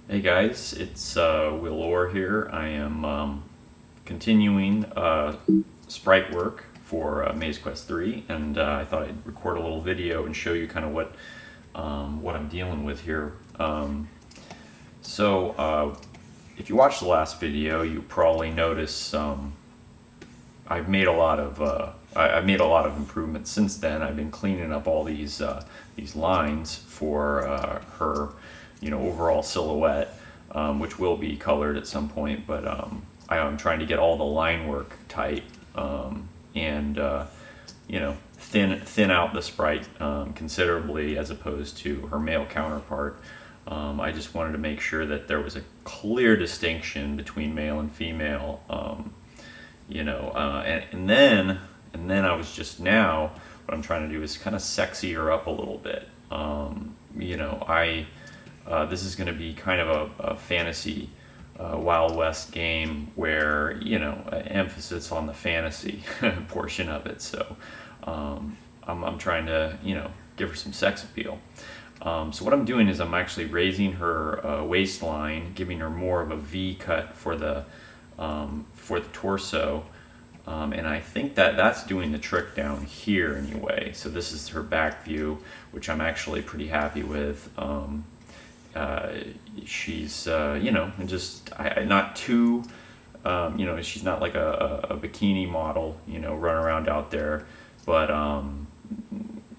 Hey guys, it's Will Orr here. I am continuing sprite work for MazeQuest 3, and I thought I'd record a little video and show you kind of what I'm dealing with here. If you watched the last video, you probably noticed I've made a lot of I've made a lot of improvements since then. I've been cleaning up all these lines for her, overall silhouette, which will be colored at some point. But I'm trying to get all the line work tight, and thin out the sprite considerably as opposed to her male counterpart. I just wanted to make sure that there was a clear distinction between male and female. And then I was just now, what I'm trying to do is kind of sexy her up a little bit. This is going to be kind of a fantasy Wild West game where, emphasis on the fantasy portion of it. So I'm trying to, give her some sex appeal. So what I'm doing is I'm actually raising her waistline, giving her more of a V cut for the torso, and I think that's doing the trick down here anyway. So this is her back view, which I'm actually pretty happy with. She's not too, she's not like a bikini model, run around out there, but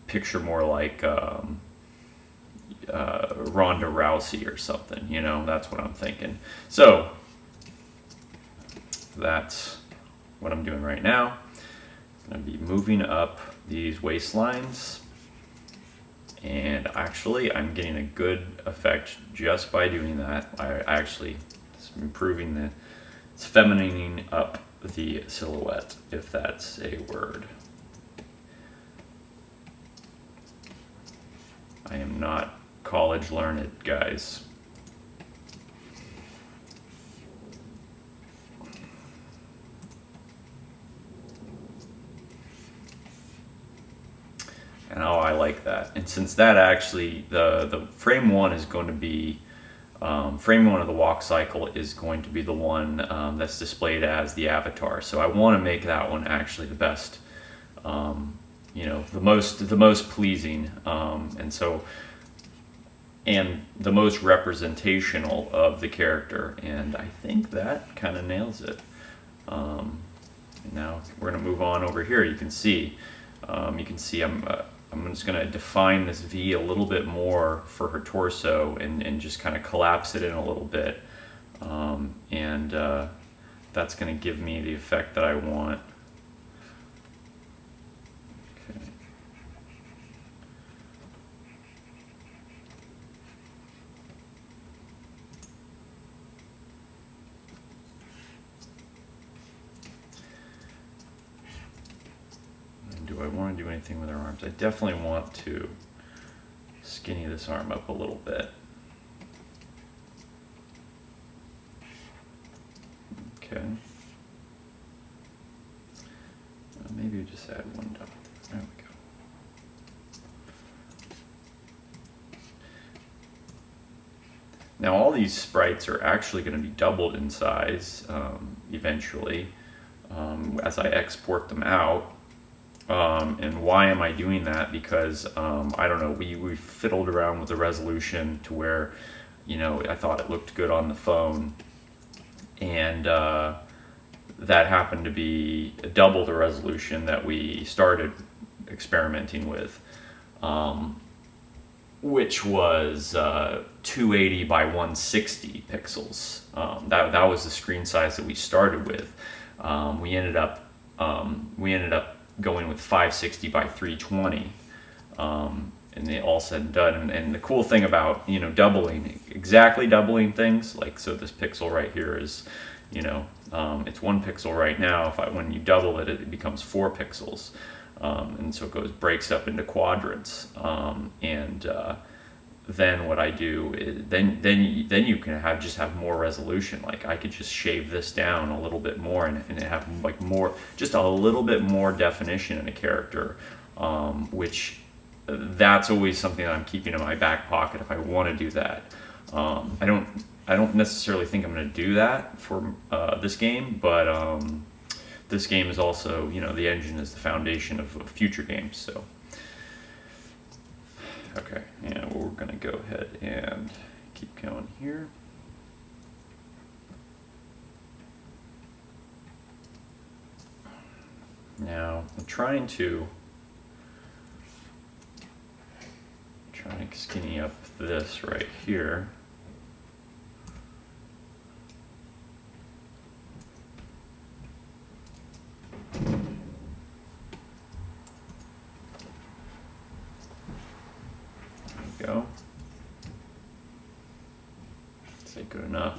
picture more like Ronda Rousey or something, that's what I'm thinking. So that's what I'm doing right now. I'm going to be moving up these waistlines, and actually I'm getting a good effect just by doing that. It's feminining up the silhouette, if that's a word. I am not college learned, guys. And I like that. And since that actually, the frame one is going to be, frame one of the walk cycle is going to be the one that's displayed as the avatar. So I want to make that one actually the best, the most pleasing, and the most representational of the character. And I think that kind of nails it. Now we're going to move on over here. You can see I'm just going to define this V a little bit more for her torso and just kind of collapse it in a little bit. That's going to give me the effect that I want. Okay. Do I want to do anything with her arms? I definitely want to skinny this arm up a little bit. Okay. Maybe just add one dot. There we go. Now all these sprites are actually going to be doubled in size eventually as I export them out. And why am I doing that? Because I don't know, we fiddled around with the resolution to where, I thought it looked good on the phone, and that happened to be double the resolution that we started experimenting with, which was 280 by 160 pixels. That was the screen size that we started with. We ended up going with 560 by 320, and they all said and done. And the cool thing about exactly doubling things, like, so this pixel right here is, it's 1 pixel right now. When you double it, it becomes 4 pixels, and so it breaks up into quadrants. Then what I do is then you can have more resolution. Like, I could just shave this down a little bit more and have like just a little bit more definition in a character, which that's always something that I'm keeping in my back pocket if I want to do that. I don't I don't necessarily think I'm going to do that for this game, but this game is also, you know, the engine is the foundation of future games. So, okay, and we're going to go ahead and keep going here. Now, I'm trying to skinny up this right here. Go. Is that good enough?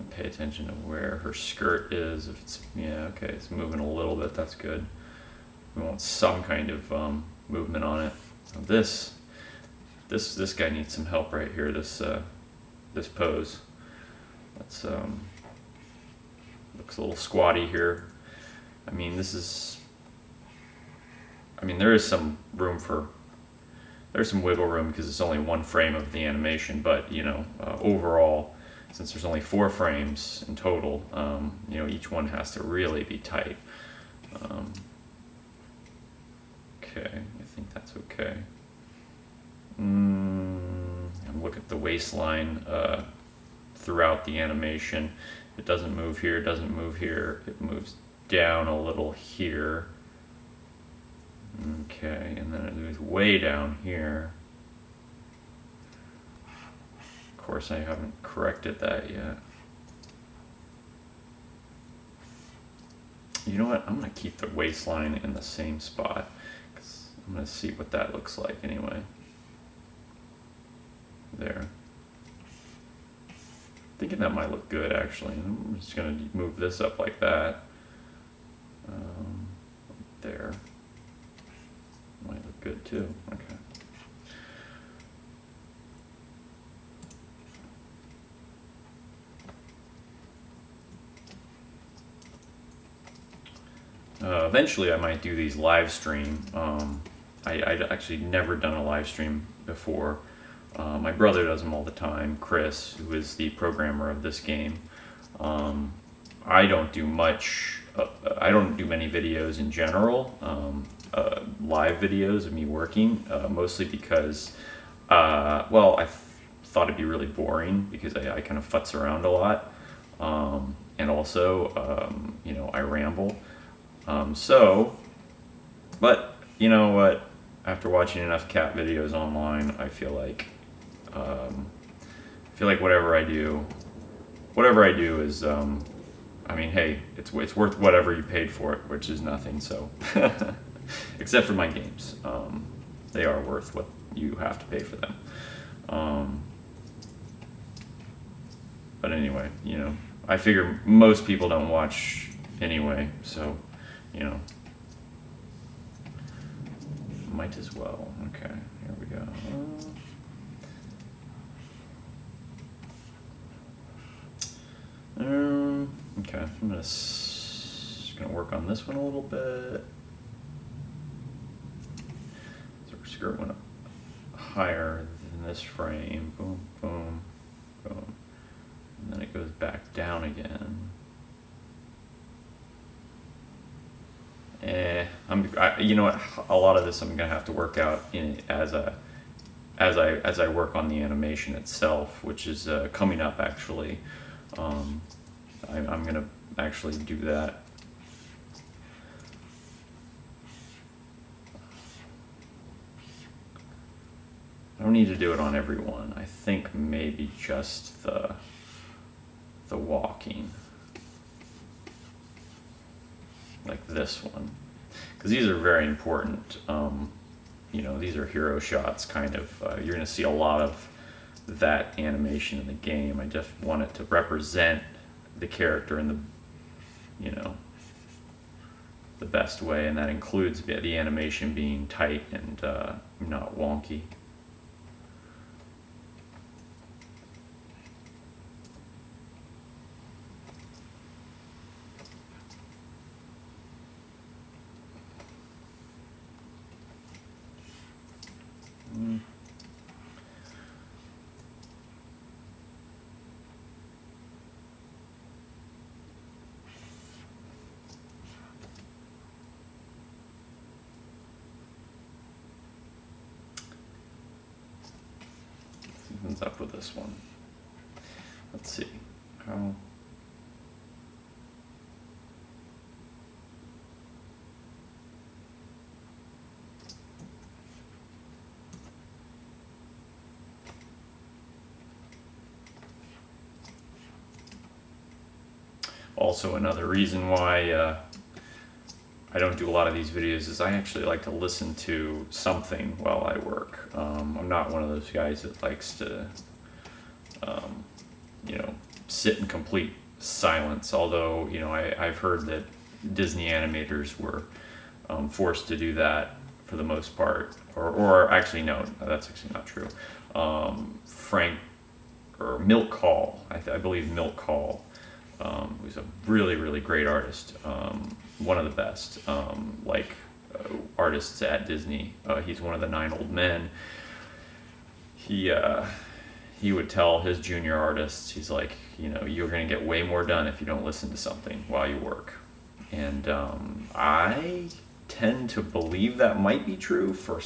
Pay attention to where her skirt is. If it's, yeah, okay, it's moving a little bit. That's good. We want some kind of movement on it. Now this guy needs some help right here. This pose. That's looks a little squatty here. I mean, there is some room for, there's some wiggle room because it's only one frame of the animation, but you know, overall, since there's only 4 frames in total, you know, each one has to really be tight. Okay, I think that's okay. And look at the waistline throughout the animation. It doesn't move here, it doesn't move here, it moves down a little here. Okay, and then it moves way down here. Of course, I haven't corrected that yet. You know what? I'm going to keep the waistline in the same spot, because I'm going to see what that looks like anyway. There. Thinking that might look good, actually. I'm just going to move this up like that. There. Might look good too. Okay. Eventually, I might do these live stream. I'd actually never done a live stream before. My brother does them all the time, Chris, who is the programmer of this game. I don't do much. I don't do many videos in general. Live videos of me working, mostly because, well, I thought it'd be really boring because I kind of futz around a lot, and also, you know, I ramble. But you know what? After watching enough cat videos online, I feel like whatever I do is, I mean, hey, it's worth whatever you paid for it, which is nothing. So, except for my games, they are worth what you have to pay for them. But anyway, you know, I figure most people don't watch anyway, so, you know, might as well. Okay, here we go. Okay, I'm just gonna work on this one a little bit. So our skirt went up higher than this frame. Boom, boom, boom, and then it goes back down again. You know what? A lot of this I'm gonna have to work out as I work on the animation itself, which is coming up actually. I'm gonna actually do that. I don't need to do it on every one. I think maybe just the walking, like this one, because these are very important. You know, these are hero shots, kind of. You're going to see a lot of that animation in the game. I just want it to represent the character in the, you know, the best way, and that includes the animation being tight and not wonky. Something's up with this one. Let's see. How? Also, another reason why I don't do a lot of these videos is I actually like to listen to something while I work. I'm not one of those guys that likes to, you know, sit in complete silence. Although, you know, I've heard that Disney animators were forced to do that for the most part. Or actually, no, that's actually not true. Frank, or Milk Hall, I believe Milk Hall, who's a really, really great artist. One of the best, artists at Disney. He's one of the 9 old men. He would tell his junior artists, he's like, you know, you're going to get way more done if you don't listen to something while you work. And I tend to believe that might be true for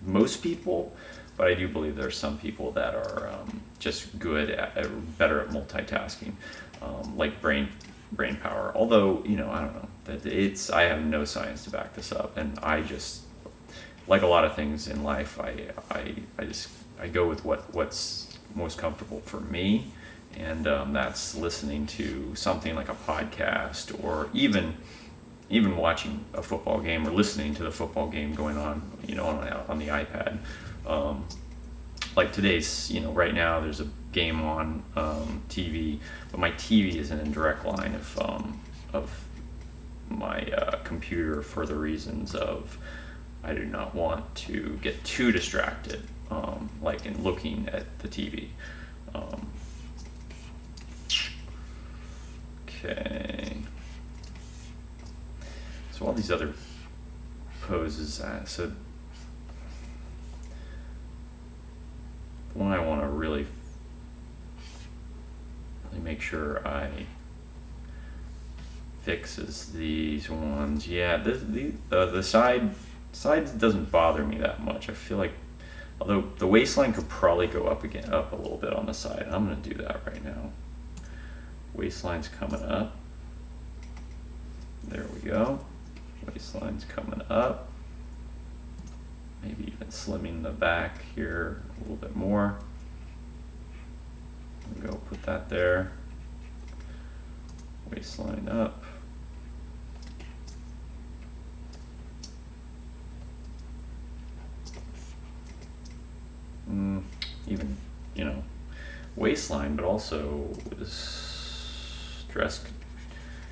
most people, but I do believe there's some people that are just better at multitasking, like brain power. Although, you know, I don't know. I have no science to back this up, and I just, like a lot of things in life, I go with what's most comfortable for me, and that's listening to something like a podcast, or even watching a football game, or listening to the football game going on, you know, on the iPad. Like today's, you know, right now there's a game on TV, but my TV isn't in direct line of my computer, for the reasons of I do not want to get too distracted, like in looking at the TV. Okay. So all these other poses, so the one I want to really make sure I fix is these ones. Yeah, the sides doesn't bother me that much. I feel like, although the waistline could probably go up a little bit on the side. I'm gonna do that right now. Waistline's coming up. There we go. Waistline's coming up. Maybe even slimming the back here a little bit more. There we go, put that there. Waistline up. Even, you know, waistline, but also this dress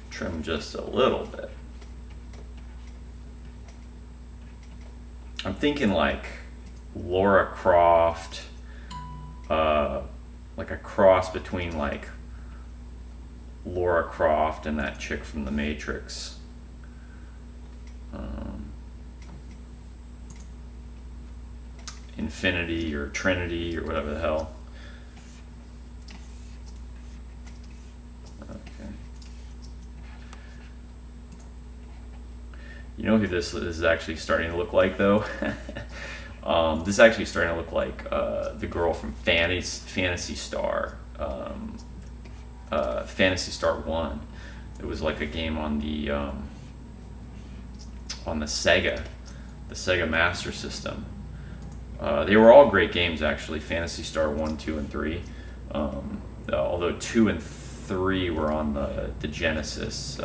trim just a little bit. I'm thinking like Laura Croft, like a cross between like Laura Croft and that chick from The Matrix. Infinity or Trinity or whatever the hell. Okay. You know who this is actually starting to look like, though? This is actually starting to look like the girl from Phantasy Star. Phantasy Star 1. It was like a game on the Sega Master System. They were all great games, actually. Phantasy Star 1, 2, and 3. Although 2 and 3 were on the Genesis.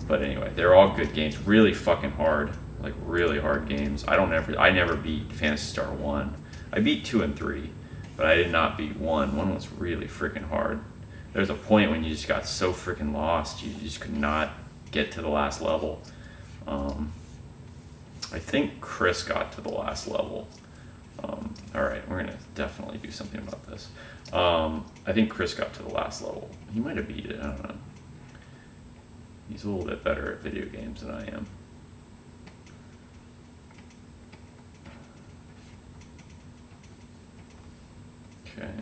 But anyway, they're all good games. Really fucking hard. Like, really hard games. I never beat Phantasy Star 1. I beat 2 and 3, but I did not beat 1. 1 was really freaking hard. There's a point when you just got so freaking lost, you just could not get to the last level. I think Chris got to the last level. Alright, we're going to definitely do something about this. I think Chris got to the last level. He might have beat it, I don't know. He's a little bit better at video games than I am. Okay.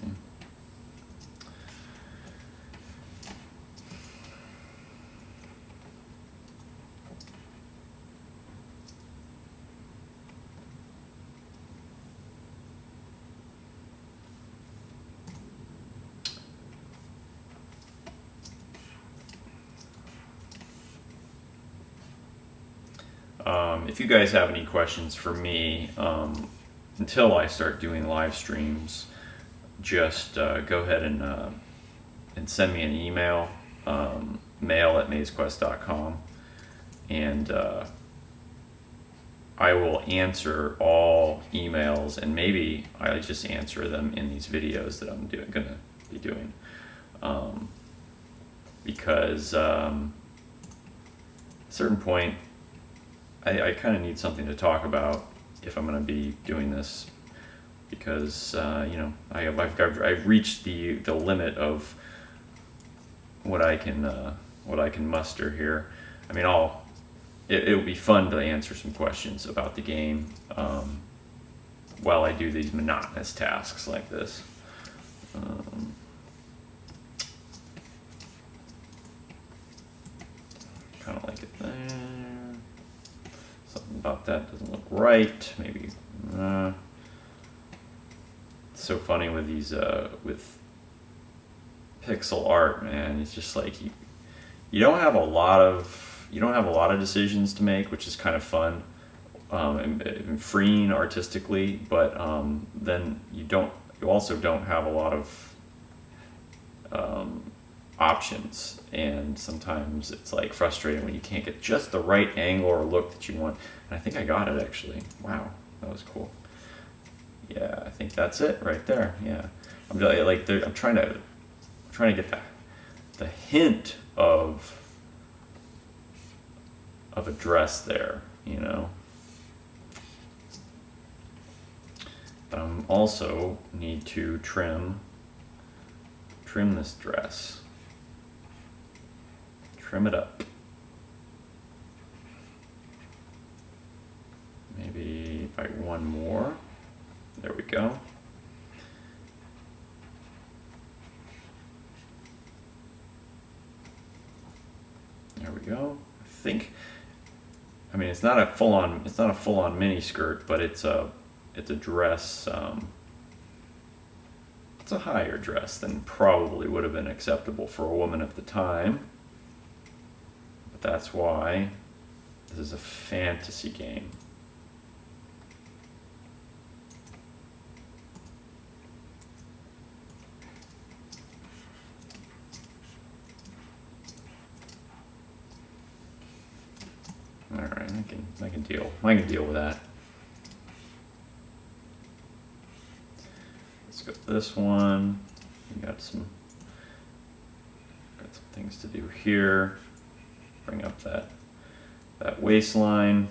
if you guys have any questions for me, until I start doing live streams, just go ahead and send me an email, mail@mazequest.com, and I will answer all emails, and maybe I just answer them in these videos that I'm gonna be doing, because at a certain point I kind of need something to talk about if I'm gonna be doing this, because you know, I've reached the limit of what I can muster here. I mean, it would be fun to answer some questions about the game while I do these monotonous tasks like this. Kind of like it there. Something about that doesn't look right. Maybe. It's so funny with these with pixel art, man. It's just like you don't have a lot of decisions to make, which is kind of fun and freeing artistically. But then you also don't have a lot of options, and sometimes it's like frustrating when you can't get just the right angle or look that you want. And I think I got it actually. Wow, that was cool. Yeah, I think that's it right there. Yeah, I'm trying to get the hint of a dress there, you know. But I'm also need to trim this dress. Trim it up. Maybe by one more. There we go. There we go. I mean, it's not a full-on mini skirt, but it's a dress. It's a higher dress than probably would have been acceptable for a woman at the time. But that's why this is a fantasy game. All right, I can deal with that. Let's go to this one. We got some things to do here. Bring up that waistline.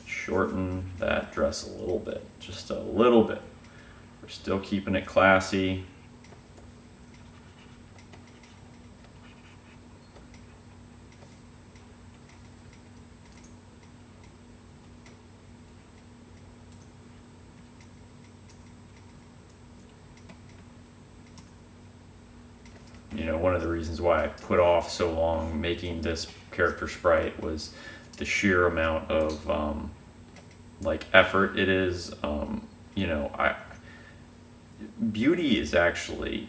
Shorten that dress a little bit, just a little bit. We're still keeping it classy. You know, one of the reasons why I put off so long making this character sprite was the sheer amount of like effort it is. You know, beauty is actually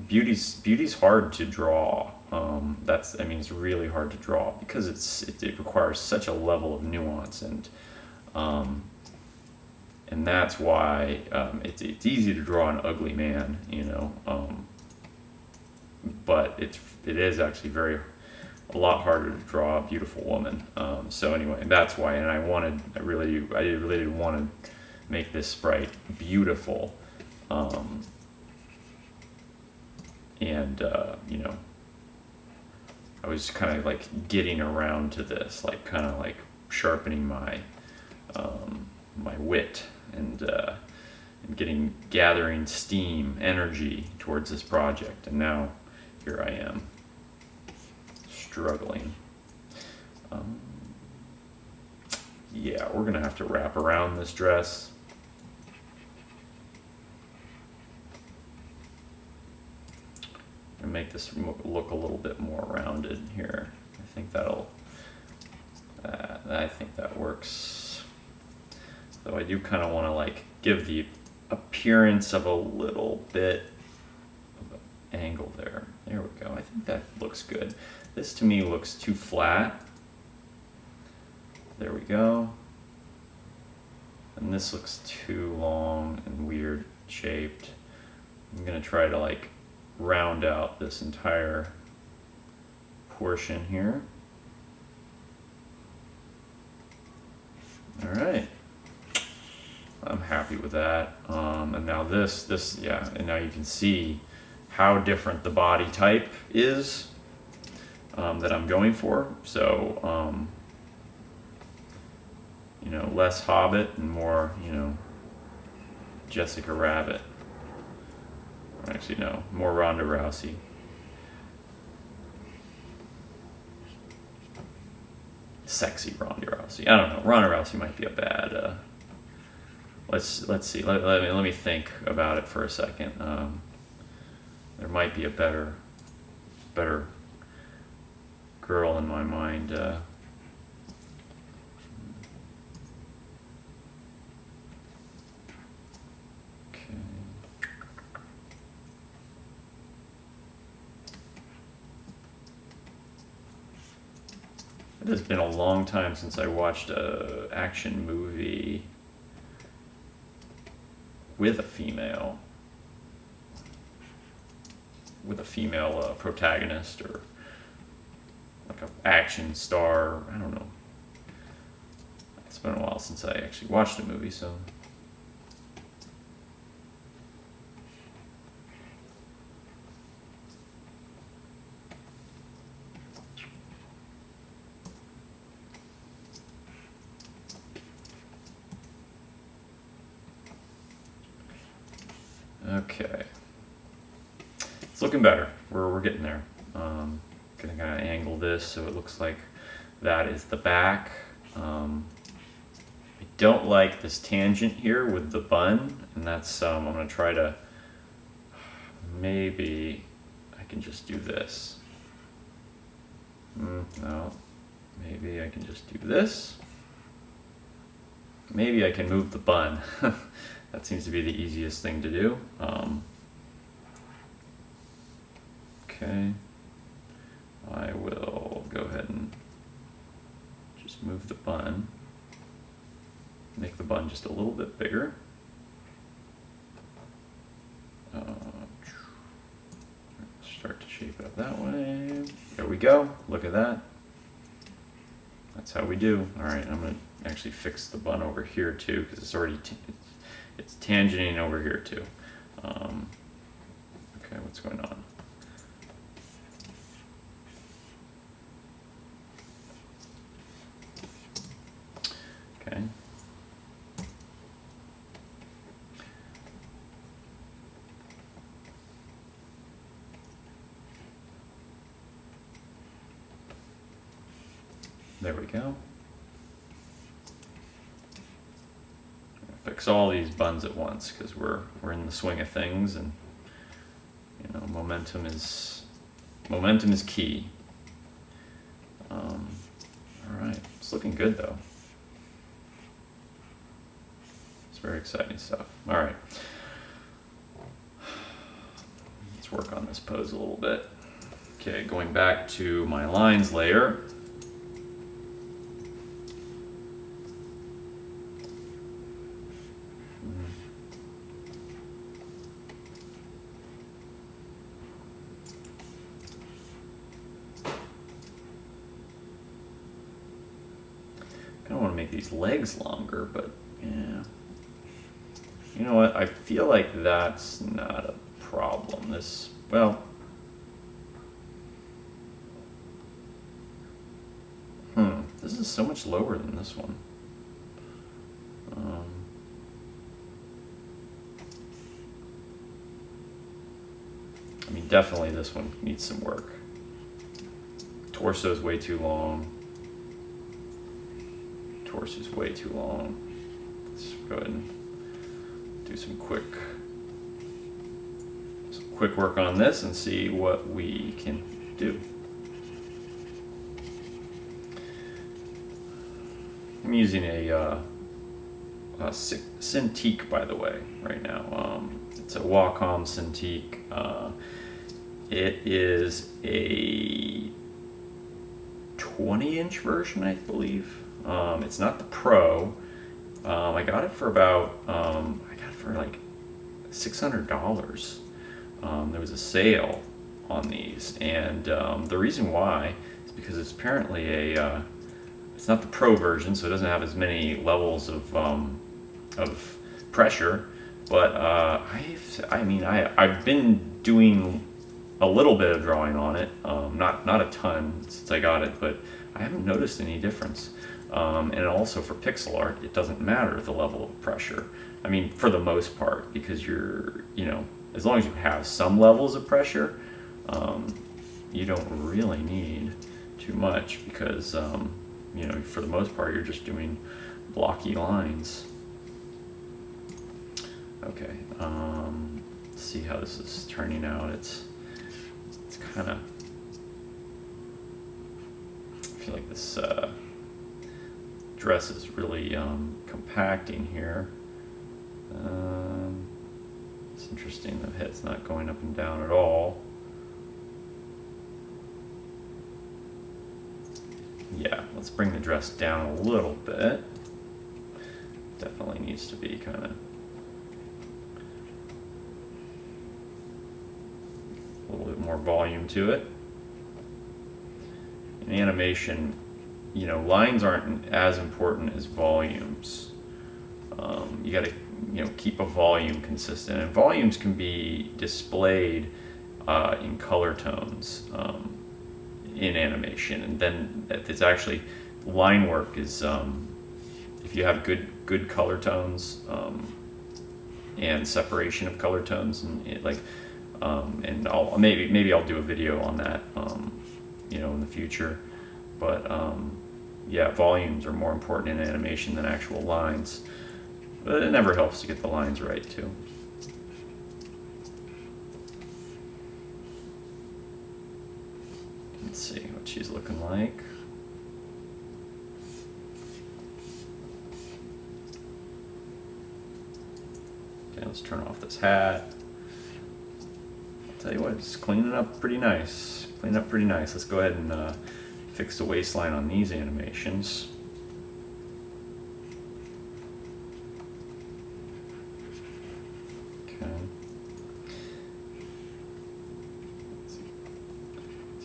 beauty's hard to draw. It's really hard to draw because it requires such a level of nuance, and that's why it's easy to draw an ugly man, you know. But it is actually a lot harder to draw a beautiful woman. So anyway, that's why. And I really did want to make this sprite beautiful. You know, I was kind of like getting around to this, like kind of like sharpening my my wit and gathering steam, energy towards this project, and now here I am, struggling. Yeah, we're gonna have to wrap around this dress. And make this look a little bit more rounded here. I think that works. So I do kind of want to like give the appearance of a little bit of an angle there. There we go. I think that looks good. This to me looks too flat. There we go. And this looks too long and weird shaped. I'm gonna try to like round out this entire portion here. All right, I'm happy with that. And now this, yeah, and now you can see how different the body type is that I'm going for. So, you know, less Hobbit and more, you know, Jessica Rabbit. Or actually, no, more Ronda Rousey. Sexy Ronda Rousey. I don't know. Ronda Rousey might be a bad. Let's see. Let me think about it for a second. There might be a better girl in my mind. It has been a long time since I watched an action movie with a female protagonist, or like an action star. I don't know. It's been a while since I actually watched a movie, so. Okay, it's looking better. We're getting there. Gonna kind of angle this so it looks like that is the back. I don't like this tangent here with the bun, and that's I'm gonna try to, maybe I can just do this. No, maybe I can just do this. Maybe I can move the bun. That seems to be the easiest thing to do. Okay, I will go ahead and just move the bun. Make the bun just a little bit bigger. Start to shape it up that way. There we go. Look at that. That's how we do. All right, I'm gonna actually fix the bun over here too, because it's already it's tangenting over here too. Okay, what's going on? Okay. There we go. Fix all these buns at once because we're in the swing of things, and you know, momentum is key. All right, it's looking good though. It's very exciting stuff. All right, let's work on this pose a little bit. Okay, going back to my lines layer. I don't want to make these legs longer, but yeah. You know what? I feel like that's not a problem. This, well, this is so much lower than this one. I mean, definitely this one needs some work. Torso is way too long. Torso is way too long. Let's go ahead and do some quick work on this and see what we can do. I'm using a Cintiq, by the way, right now. It's a Wacom Cintiq. It is a 20-inch version, I believe. It's not the Pro. I got it for about, I got it for like $600. There was a sale on these, and the reason why is because it's apparently it's not the Pro version, so it doesn't have as many levels of pressure. But I've been doing a little bit of drawing on it, not a ton since I got it, but I haven't noticed any difference. And also for pixel art, it doesn't matter the level of pressure. I mean, for the most part, because as long as you have some levels of pressure, you don't really need too much because, for the most part, you're just doing blocky lines. Okay, let's see how this is turning out. It's kind of, I feel like this dress is really compacting here. It's interesting, the head's not going up and down at all. Yeah, let's bring the dress down a little bit. Definitely needs to be kind of a little bit more volume to it. In animation, lines aren't as important as volumes. You got to keep a volume consistent, and volumes can be displayed in color tones in animation, and then it's actually line work is if you have good color tones and separation of color tones, and and maybe I'll do a video on that in the future, but yeah, volumes are more important in animation than actual lines. But it never helps to get the lines right, too. Let's see what she's looking like. Okay, let's turn off this hat. I'll tell you what, it's cleaning up pretty nice. Let's go ahead and fix the waistline on these animations.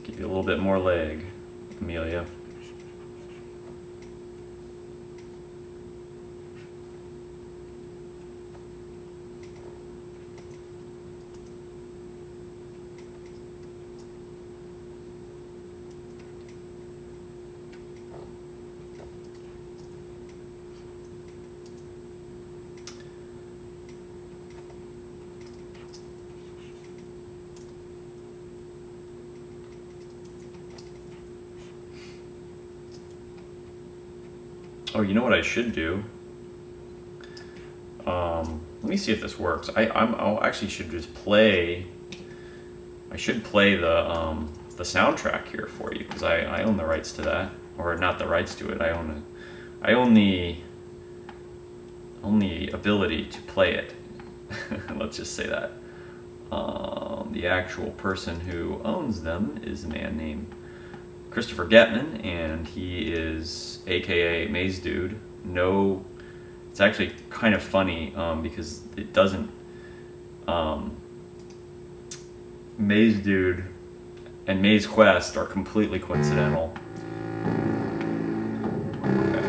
Give you a little bit more leg, Amelia. Oh, you know what I should do? Let me see if this works. I'll actually should just play. I should play the soundtrack here for you because I own the rights to that, or not the rights to it. I own the ability to play it. Let's just say that. The actual person who owns them is a man named Christopher Getman, and he is AKA Maze Dude. No, it's actually kind of funny because it doesn't. Maze Dude and MazeQuest are completely coincidental. Okay.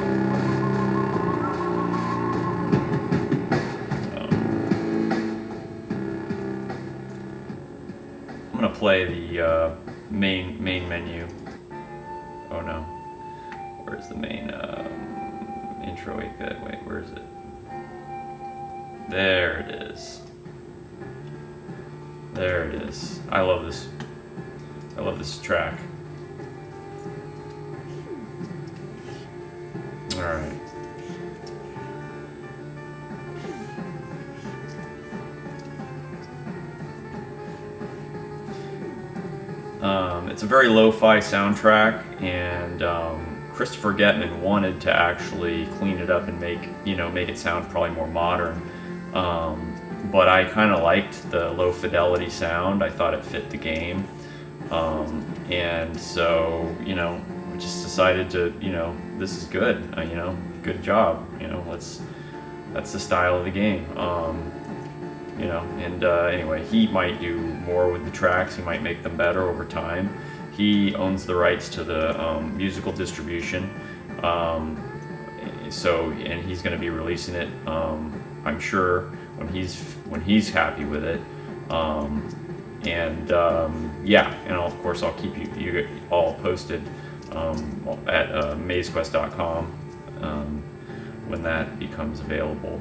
I'm gonna play the main menu. Oh no, where's the main intro 8-bit? Wait, where is it? There it is. There it is. I love this. I love this track. All right. It's a very lo-fi soundtrack, and Christopher Getman wanted to actually clean it up and make it sound probably more modern. But I kind of liked the low fidelity sound. I thought it fit the game, and so we just decided to, you know, this is good, you know, good job, you know, that's the style of the game. You know, and anyway, he might do more with the tracks. He might make them better over time. He owns the rights to the musical distribution, so and he's going to be releasing it. I'm sure when he's happy with it. Yeah, and of course I'll keep you all posted at MazeQuest.com when that becomes available.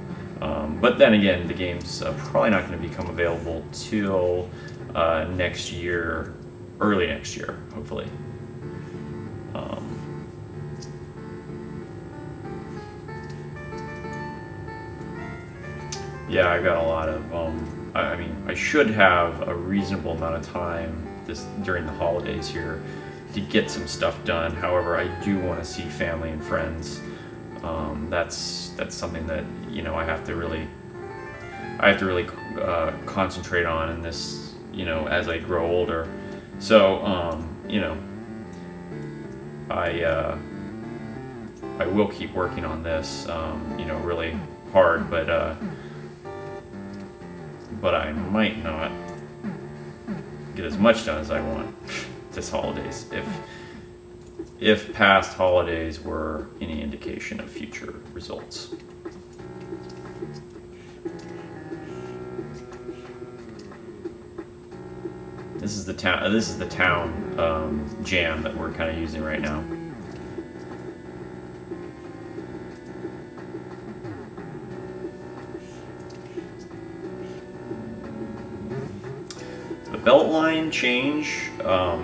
But then again, the game's probably not going to become available till next year, early next year, hopefully. Yeah, I got a lot of. I mean, I should have a reasonable amount of time during the holidays here to get some stuff done. However, I do want to see family and friends. That's something that, you know, I have to really concentrate on in this, you know, as I grow older. So you know, I will keep working on this, you know, really hard, but I might not get as much done as I want this holidays, if past holidays were any indication of future results. This is the town jam that we're kind of using right now. Belt line change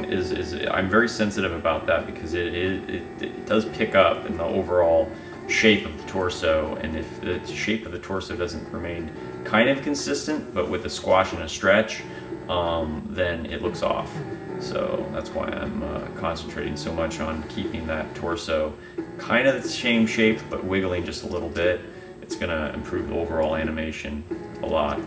is I'm very sensitive about that because it does pick up in the overall shape of the torso, and if the shape of the torso doesn't remain kind of consistent but with a squash and a stretch, then it looks off. So that's why I'm concentrating so much on keeping that torso kind of the same shape but wiggling just a little bit. It's going to improve the overall animation a lot.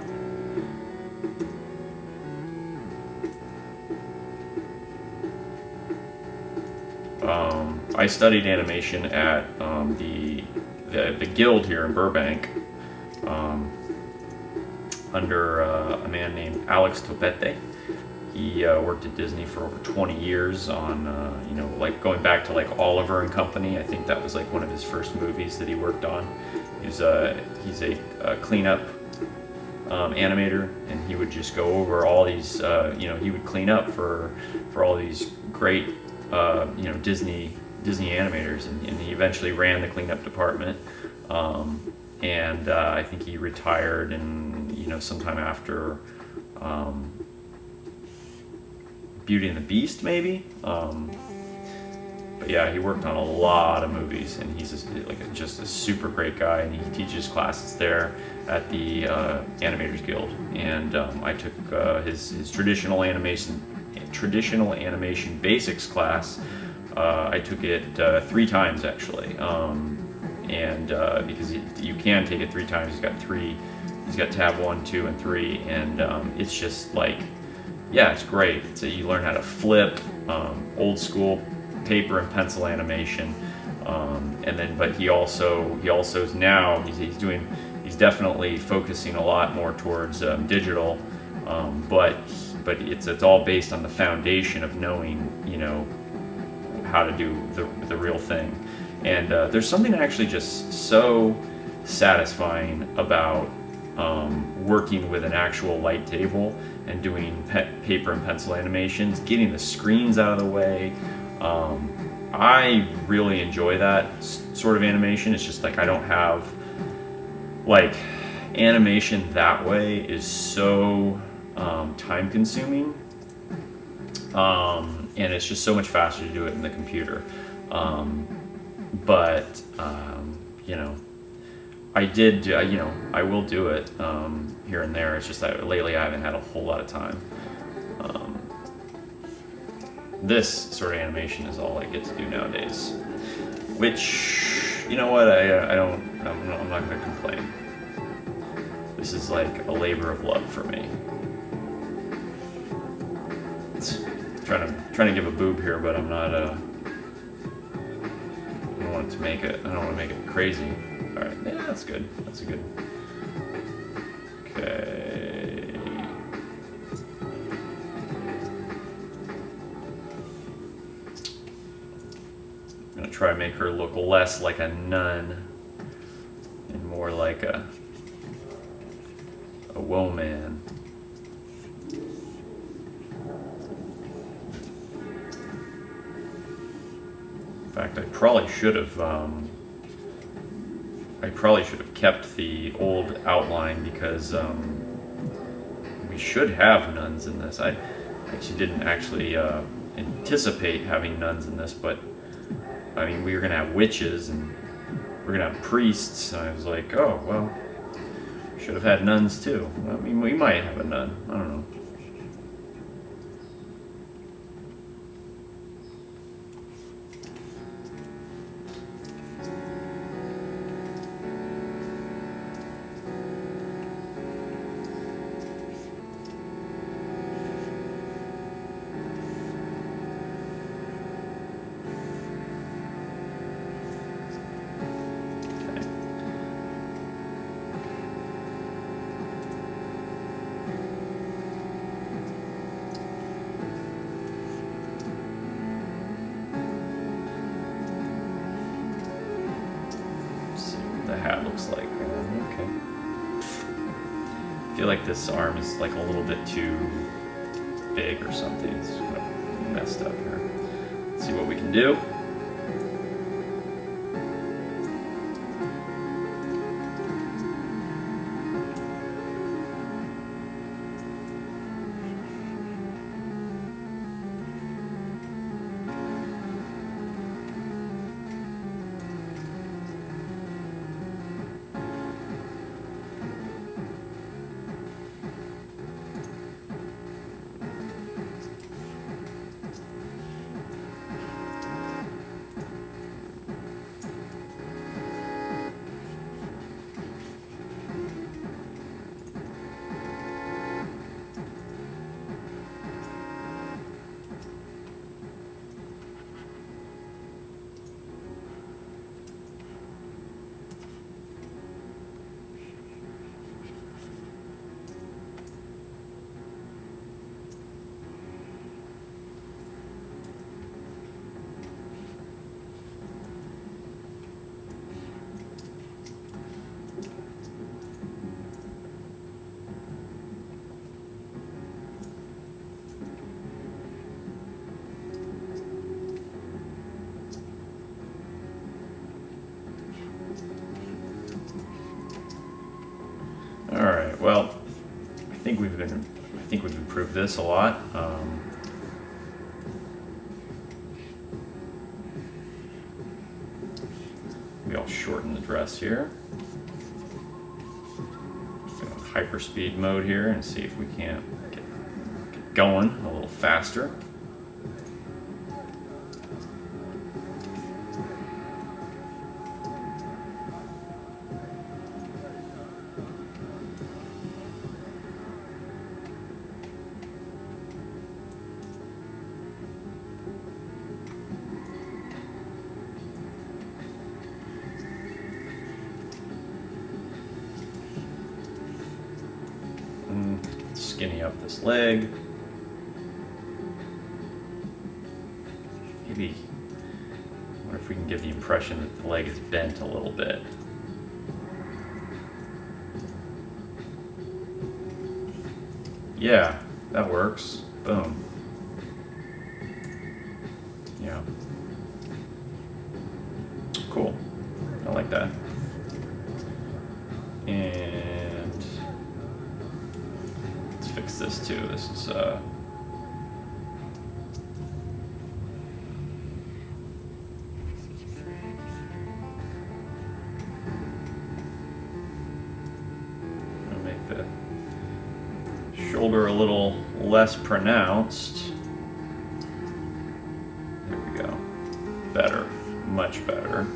I studied animation at the guild here in Burbank under a man named Alex Topete. He worked at Disney for over 20 years on, you know, like going back to like Oliver and Company. I think that was like one of his first movies that he worked on. He's a cleanup animator, and he would just go over all these, you know, he would clean up for all these great, you know, Disney animators, and he eventually ran the cleanup department. I think he retired, and you know, sometime after Beauty and the Beast, maybe. But yeah, he worked on a lot of movies, and he's just a super great guy, and he teaches classes there at the Animators Guild. And I took his traditional animation basics class. I took it 3 times actually, because you can take it 3 times. He's got tab 1, 2, and 3, and it's just like, yeah, it's great. You learn how to flip, old school paper and pencil animation, but he also is now he's definitely focusing a lot more towards digital, but it's all based on the foundation of knowing, you know, how to do the real thing. And there's something actually just so satisfying about working with an actual light table and doing paper and pencil animations, getting the screens out of the way. I really enjoy that sort of animation. It's just like I don't have, like, animation that way is so time consuming, and it's just so much faster to do it in the computer. You know, I will do it here and there. It's just that lately I haven't had a whole lot of time. This sort of animation is all I get to do nowadays, which, you know what, I'm not going to complain. This is like a labor of love for me. It's trying to give a boob here, but I'm not to make it. I don't want to make it crazy. All right, yeah, that's good. That's a good. Okay. I'm gonna try to make her look less like a nun and more like a woman. In fact, I probably should have kept the old outline because we should have nuns in this. I actually didn't anticipate having nuns in this, but I mean, we were gonna have witches and we're gonna have priests. And I was like, oh well, should have had nuns too. I mean, we might have a nun. I don't know. The hat looks like. Okay. I feel like this arm is like a little bit too big or something. It's kind of messed up here. Let's see what we can do. All right. Well, I think we've improved this a lot. Maybe I'll shorten the dress here. Go hyperspeed mode here and see if we can't get going a little faster. Skinny up this leg. Maybe, I wonder if we can give the impression that the leg is bent a little bit. Yeah, that works. Boom. Yeah. Cool. I like that. And let's fix this too. This is gonna make the shoulder a little less pronounced. There we go. Better, much better.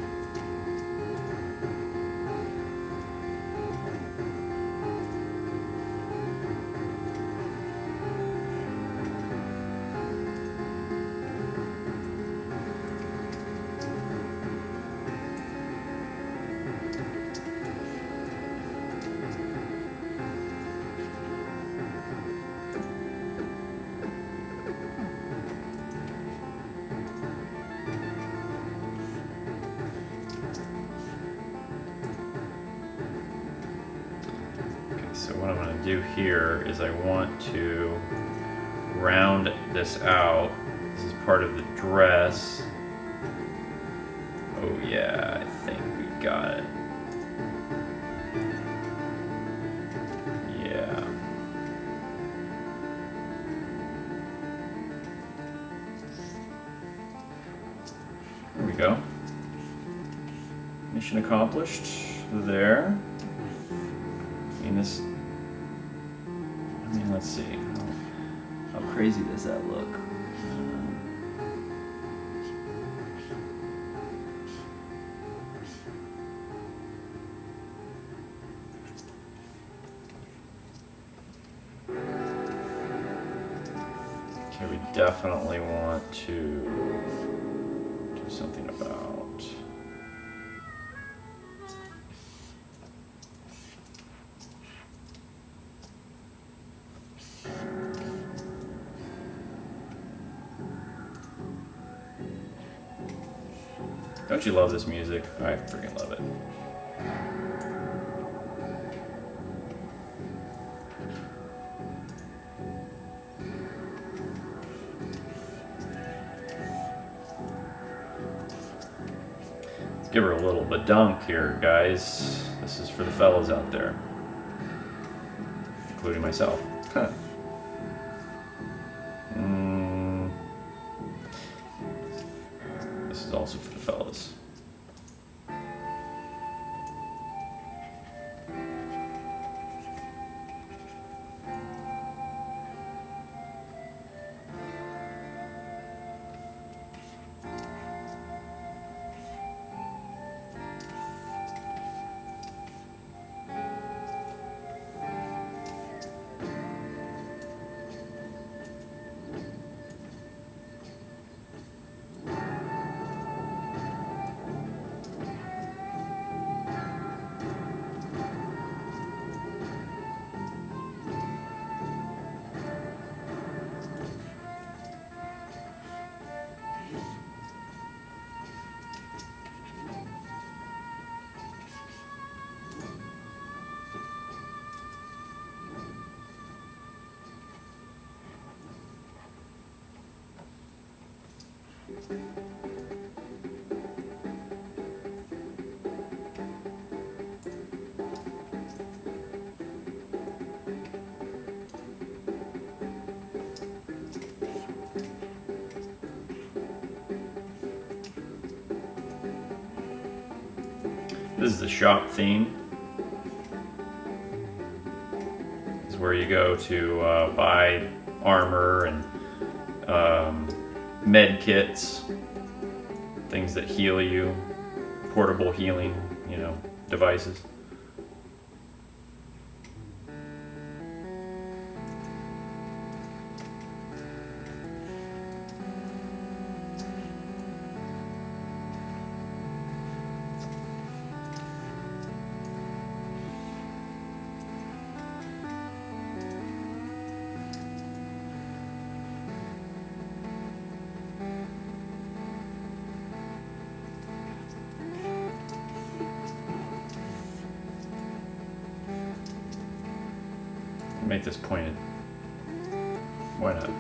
So what I'm going to do here is I want to round this out. This is part of the dress. Oh yeah, I think we got it. Yeah. There we go. Mission accomplished there. Let's see. How crazy does that look? Okay, we definitely want to do something about. Don't you love this music? I freaking love it. Let's give her a little badunk here, guys. This is for the fellas out there, including myself. Huh. This is also for the fellas. This is the shop theme. This is where you go to buy armor and med kits, things that heal you, portable healing, devices. Make this pointed. Why not?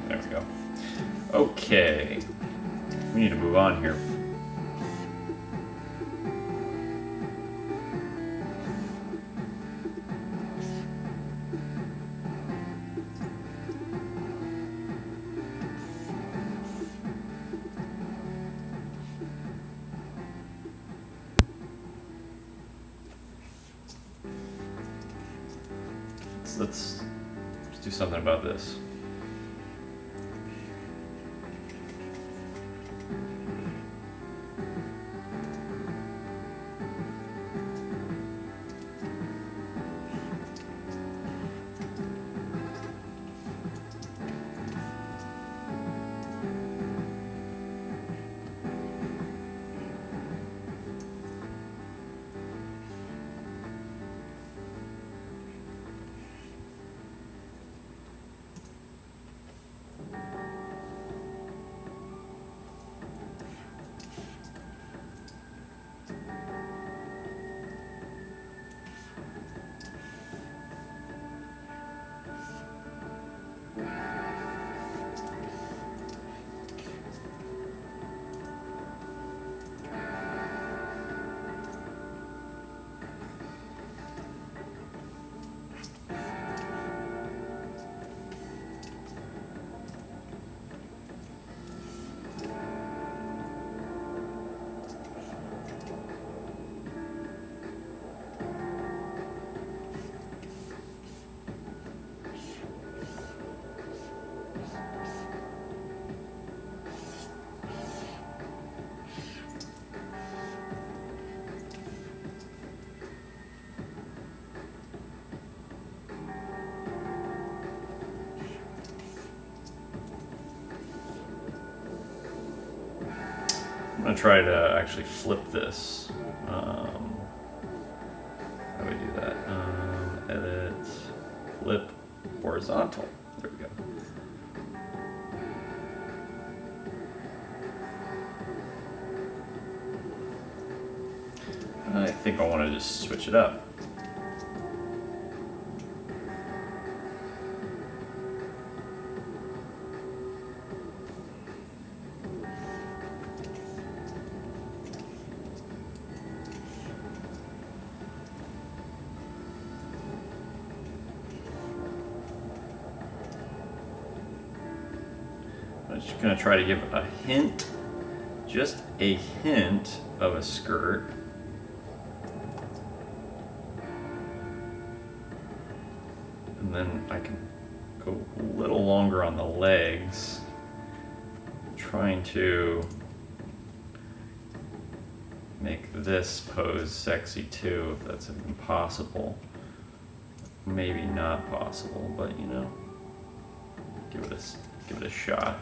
There we go. Okay. We need to move on here. Let's do something about this. I'm gonna try to actually flip this. How do we do that? Edit, flip, horizontal. There we go. I think I want to just switch it up. I'm just going to try to give a hint, just a hint of a skirt. And then I can go a little longer on the legs, trying to make this pose sexy too, if that's even possible. Maybe not possible, but you know, give it a shot.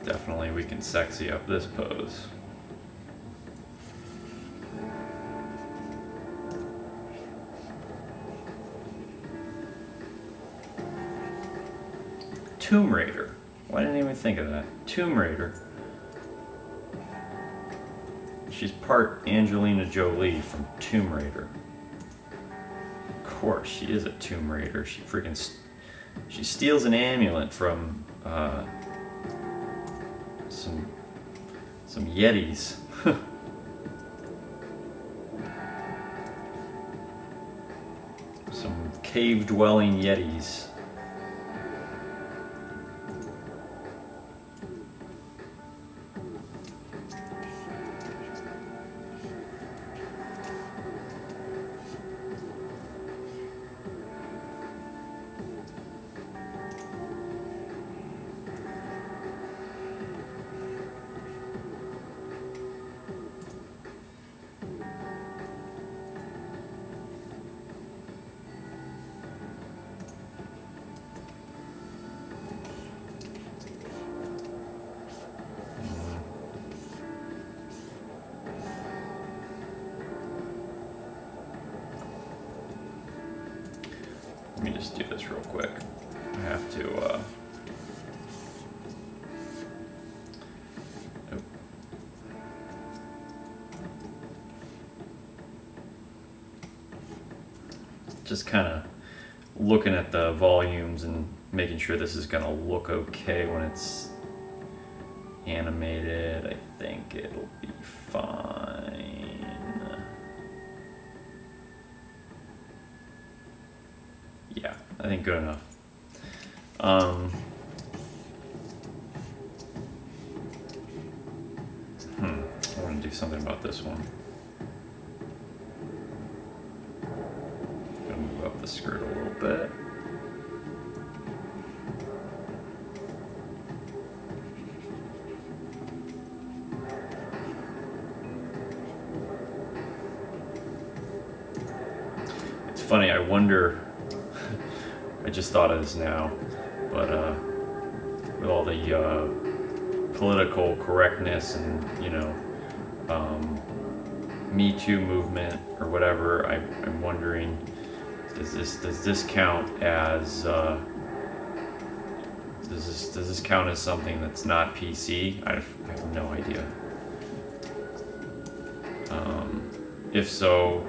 Definitely we can sexy up this pose. Tomb Raider. Why didn't I even think of that? Tomb Raider. She's part Angelina Jolie from Tomb Raider. Of course, she is a Tomb Raider. She steals an amulet from some Yetis. Some cave-dwelling Yetis. Let me just do this real quick. I have to, just kind of looking at the volumes and making sure this is going to look okay when it's animated. I think it'll be fine. Yeah, I think good enough. I want to do something about this one. Gonna move up the skirt a little bit. It's funny, I wonder, I just thought of this now, but with all the political correctness and, you know, Me Too movement or whatever, I'm wondering, does this count as does this count as something that's not PC? I have no idea. If so,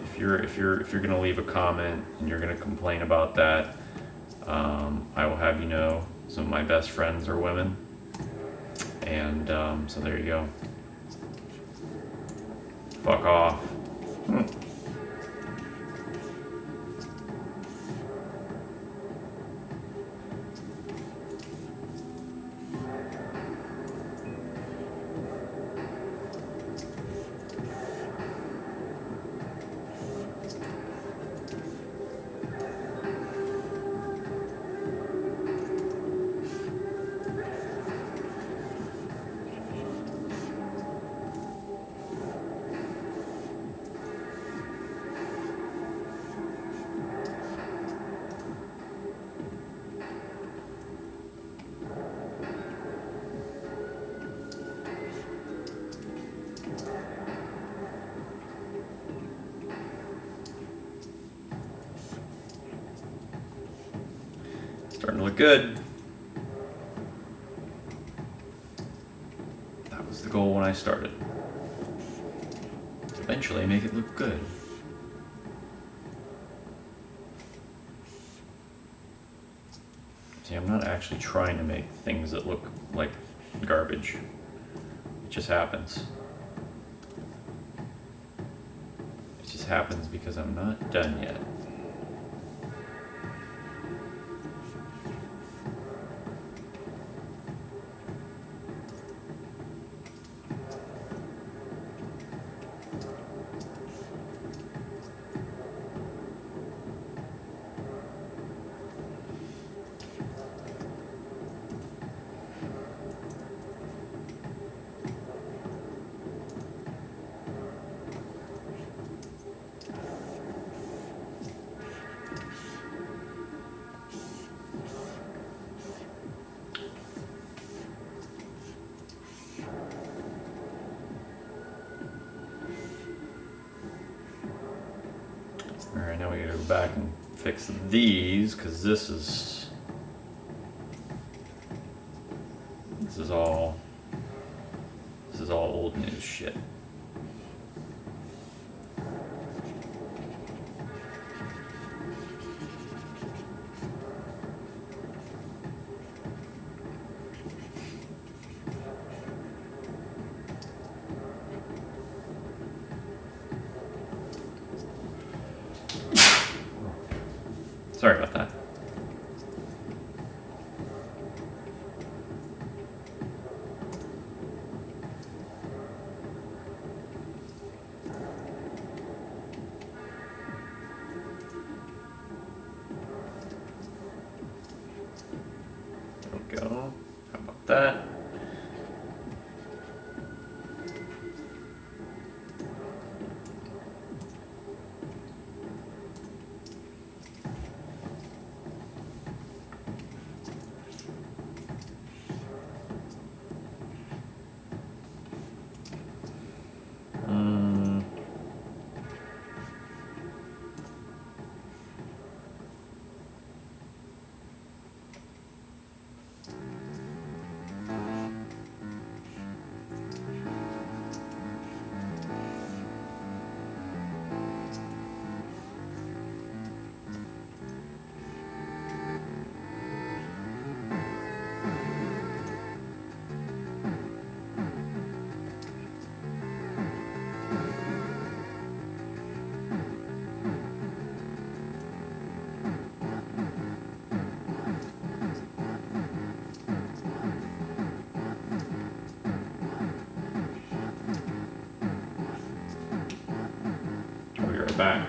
if you're gonna leave a comment and you're gonna complain about that, I will have you know some of my best friends are women, and so there you go. Fuck off. good. That was the goal when I started. Eventually make it look good. See, I'm not actually trying to make things that look like garbage. It just happens. It just happens because I'm not done yet. Alright, now we gotta go back and fix these, because this is all old news shit. Sorry about that. There we go. How about that? I'll be right back.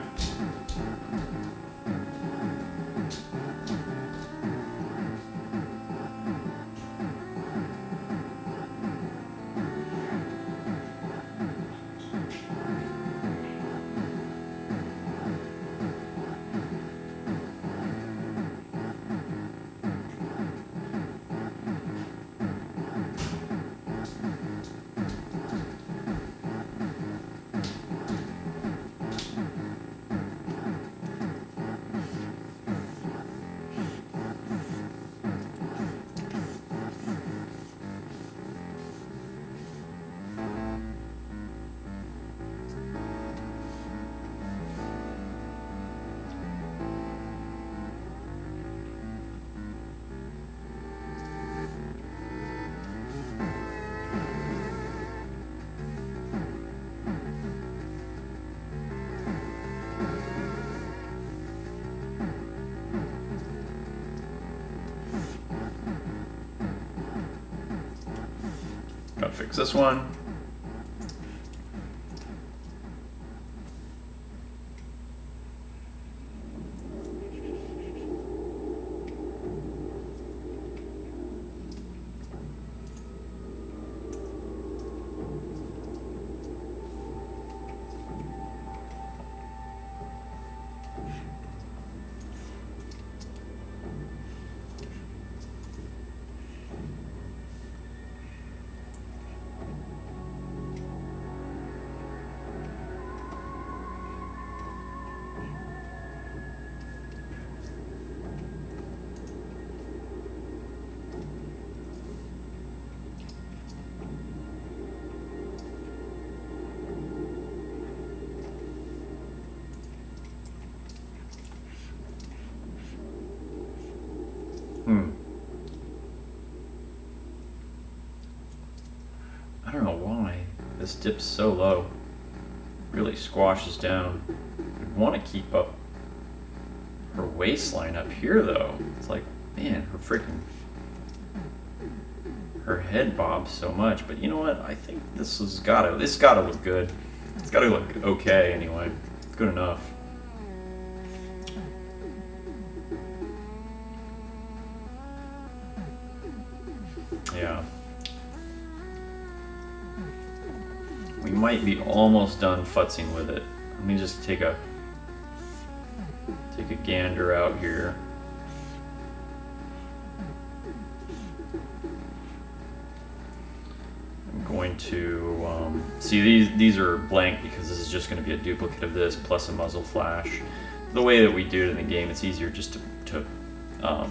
Gotta fix this one. I don't know why this dips so low. Really squashes down. I'd want to keep up her waistline up here though. It's like, man, her head bobs so much. But you know what? I think this gotta look good. It's gotta look okay anyway. It's good enough. Yeah. We might be almost done futzing with it. Let me just take a gander out here. I'm going to see these are blank because this is just going to be a duplicate of this plus a muzzle flash. The way that we do it in the game, it's easier just to I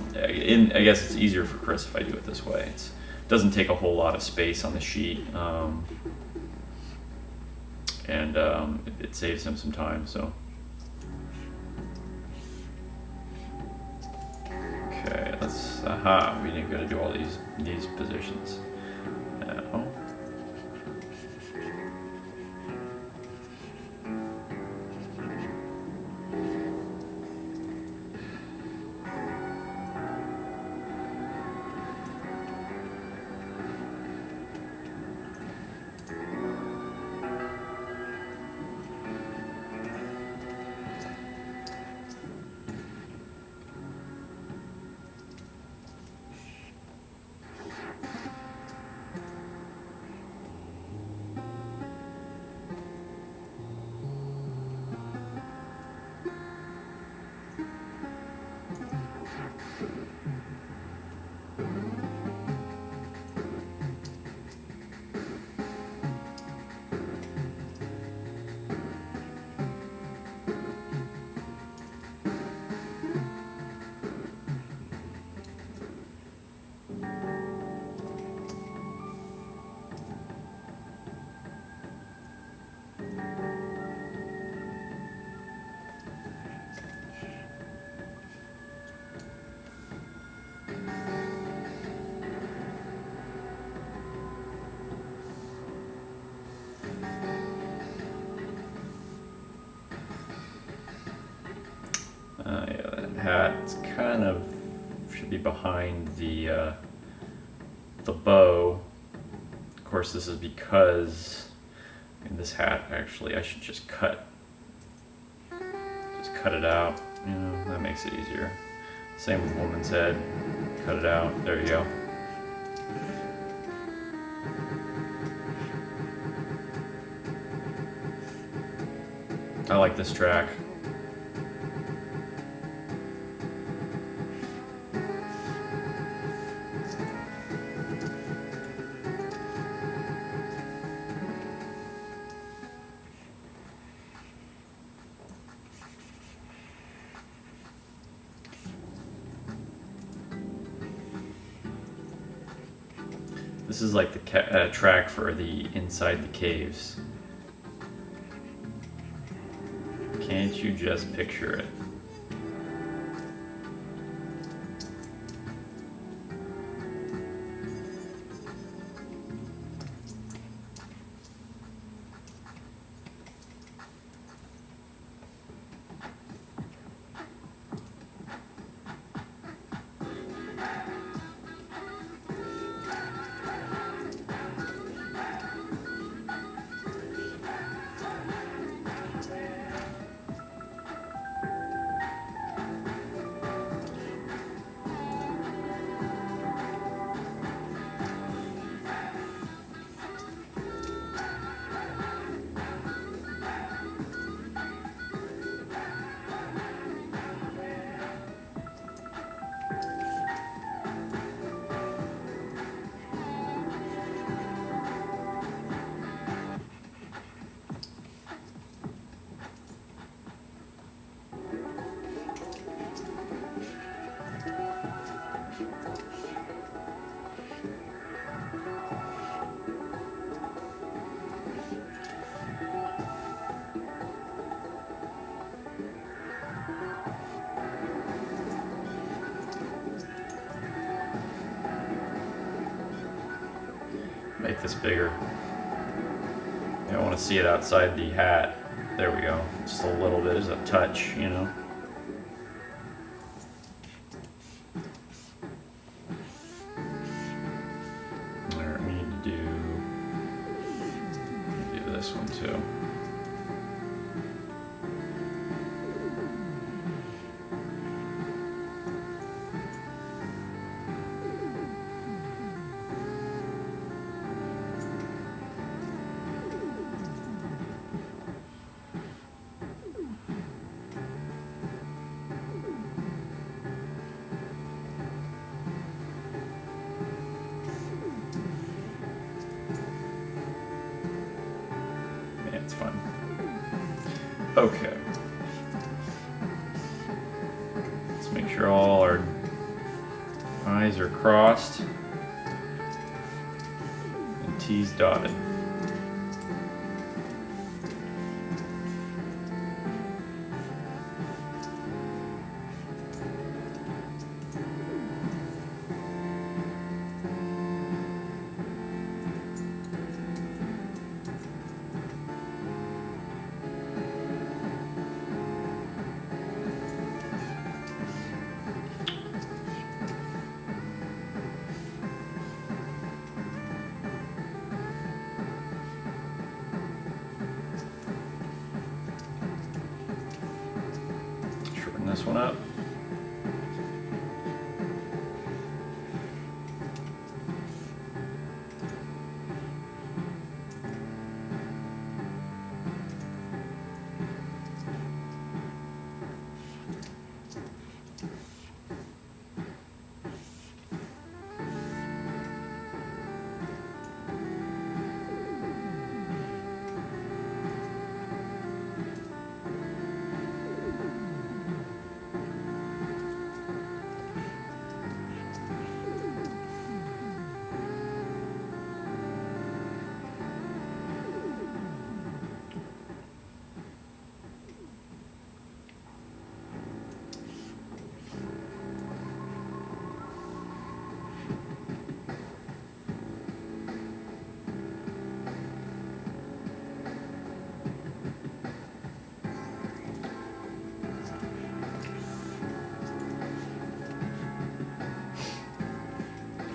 guess it's easier for Chris if I do it this way. It doesn't take a whole lot of space on the sheet, and it saves him some time. So, okay, let's. Aha! We didn't got to do all these positions now. Yeah, that hat kind of should be behind the bow. Of course, this is because in this hat, actually, I should just cut it out. You know, that makes it easier. Same with woman's head. Cut it out. There you go. I like this track. This is like the track for the Inside the Caves. Can't you just picture it? make this bigger. I want to see it outside the hat. There we go. Just a little bit, just a touch, you know. Alright, we need to do this one too. It's fun. Okay. Let's make sure all our I's are crossed and T's dotted. Shorten this one up.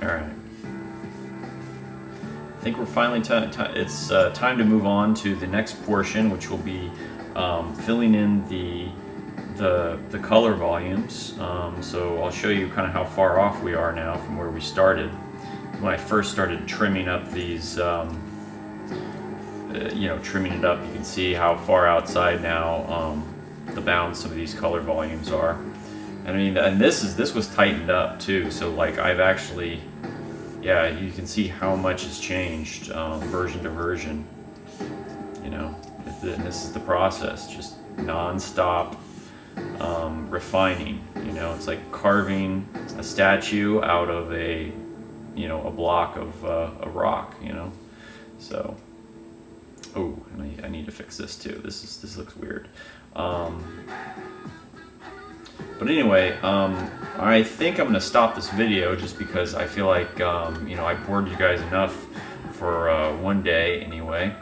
All right. I think we're finally it's time to move on to the next portion, which will be filling in the color volumes. So I'll show you kind of how far off we are now from where we started. When I first started trimming up these, trimming it up, you can see how far outside now the bounds some of these color volumes are. And I mean, and this was tightened up too. So like I've actually, yeah, you can see how much has changed version to version. You know, and this is the process, just non-stop refining. You know, it's like carving a statue out of a block of a rock. You know, so. Oh, and I need to fix this too. This looks weird. But anyway, I think I'm going to stop this video just because I feel like, I bored you guys enough for one day anyway.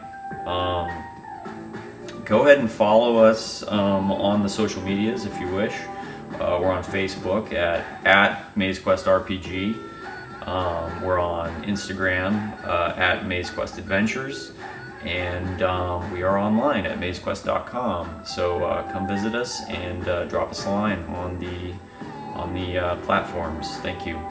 Go ahead and follow us on the social medias if you wish. We're on Facebook at MazeQuest RPG. We're on Instagram at MazeQuest Adventures. And we are online at MazeQuest.com. So come visit us and drop us a line on the platforms. Thank you.